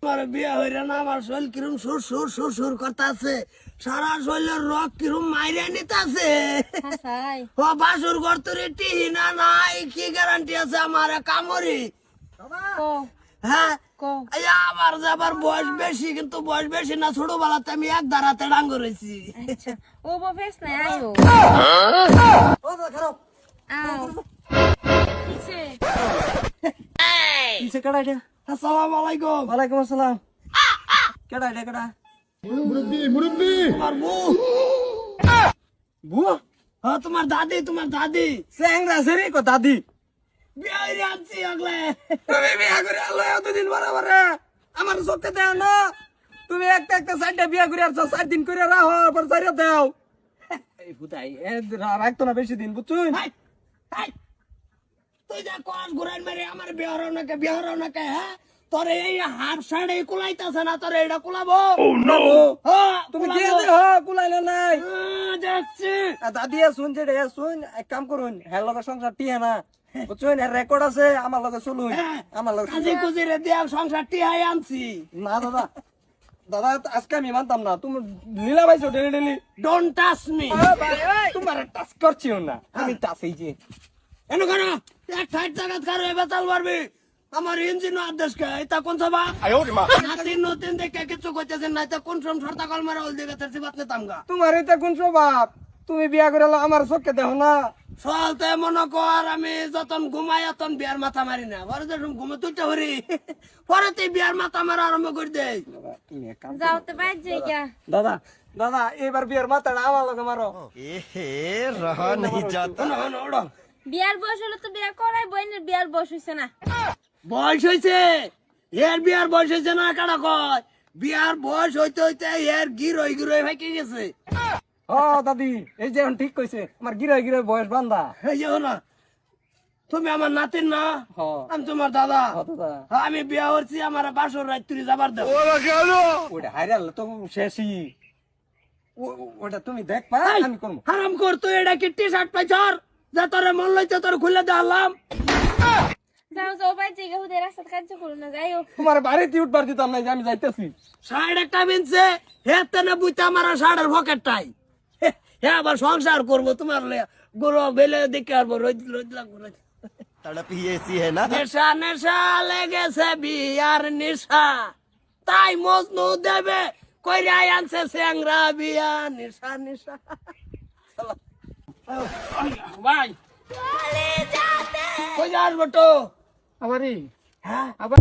আমার বিয়া হইরা না আমার শরীর কিরম সুর সুর সুর সুর করতেছে, সারা শরীরের রক কিরম মাইরে নিতেছে। ও বাসুর ঘর তোর টিহিনা নাই, কি গ্যারান্টি আছে আমার কামড়ি? হ্যাঁ আমার যে আবার বয়স বেশি, কিন্তু বয়স বেশি না, ছোটবেলাতে আমি এক দাঁড়াতে ডাঙ্গ রয়েছি। ও বেশ নাই আয়ো কিসে কেডা এটা? আসসালামু আলাইকুম। ওয়ালাইকুম আসসালাম। কেডা এটা কেডা? মুরব্বি আমার বউ। বউ? হ্যাঁ তোমার দাদি, তোমার দাদি স্যাংরা সেরি কো দাদি। বিয়া হইরে আনছি আগলে। তুমি বিয়া করে আলো এতদিন বরাবর আমার সত্যি দেও না। তুমি একটা একটা সাইডে বিয়া করে আসছো, 4 দিন করে রাখো পর সাইডে দাও। এই বুদাই এ রাখতো না বেশি দিন, বুঝছুন? হাই হাই তুই যা কোন ঘুরান মারে আমার বিয়া হরাও না কে? হ্যাঁ তোর এই হাফ শাড়ি কুলাইতাছে না, তোর এটা কুলাবো? তুমি দিয়ে দে কুলাইলে নাই। যাচ্ছি দাদি শুন যে শুন, এক কাম করুন, হ্যাঁ লগে সংসার টিহে না, বুঝছুন? রেকর্ড আছে, আমার লগে চলুন, আমার লগে কাজে কুজিরে দিয়া সংসারটি হাই আনছি। না দাদা, দাদা আজকে আমি মানতাম না, তুমি লীলা পাইছো daily daily. Don't touch me. তোমার টাচ করছিও না, আমি টাচ এই যে এনো করো এক ঠাইট জায়গা কারো এবার চাল পারবি। আমার ইঞ্জিন আদেশ কে এটা কোন সভা নাতিন নতুন দেখে কিছু কইতেছেন না, এটা কোন সম সরতা কল মারা হল দিকে তেরছি বাতনে তামগা। তোমার এটা কোন স্বভাব? তুমি বিয়া করে আমার চোখে দেখো না। চলতে মনে কর আমি যতন ঘুমাই অতন বিয়ার মাথা মারি না, পরে যখন ঘুমে তুইতে হরি পরে তুই বিয়ার মাথা মারা আরম্ভ করে দে। যাও তো বাইর জায়গা। দাদা দাদা এবার বিয়ার মাথাটা আমার লগে মারো। रहा नहीं जाता। বিয়ার বয়স হলো তো বিয়া করাই, বইনের বিয়ার বয়স হইছে না। বয়স হয়েছে এর, বিয়ার বয়স হয়েছে না কাটা কয়? বিয়ার বয়স হইতে হইতে এর গিরই গিরই ভাইকে গেছে। ও দাদি এই যে এখন ঠিক কইছে, আমার গিরে গিরে বয়স বান্ধা। এই যে না তুমি আমার নাতিন না, হ আমি তোমার দাদা। দাদা আমি বিয়া করছি, আমার বাসর রাত্রি যাবার দাও। ওটা হাইরাল তো শেষই, ওটা তুমি দেখবা, আমি করবো। হারাম কর তুই, এটা কি টি শার্ট পাইছর যে তোরে মন লইতে তোর খুলে দিলাম? যাও যাও বাইর জায়গা, হুদে রাস্তা কাজ করো না, যাইও। তোমার বাড়িতে উঠবার দিতাম না যে আমি যাইতেছি। শার্ট একটা বিনছে হেতে না বুইতে আমার শার্টের পকেটটাই। হ্যাঁ আবার সংসার করবো তোমার গরু বেলে দেখে আসবো, রোজ রোজ লাগবো। तड़प ही ऐसी है ना। নেশা নেশা লেগেছে বিয়ার নেশা, তাই মজনু দেবে কইরা আনছে স্যাংরা বিয়া নেশা নেশা। ভাই কই যাস বটো? আবারই হ্যাঁ আবার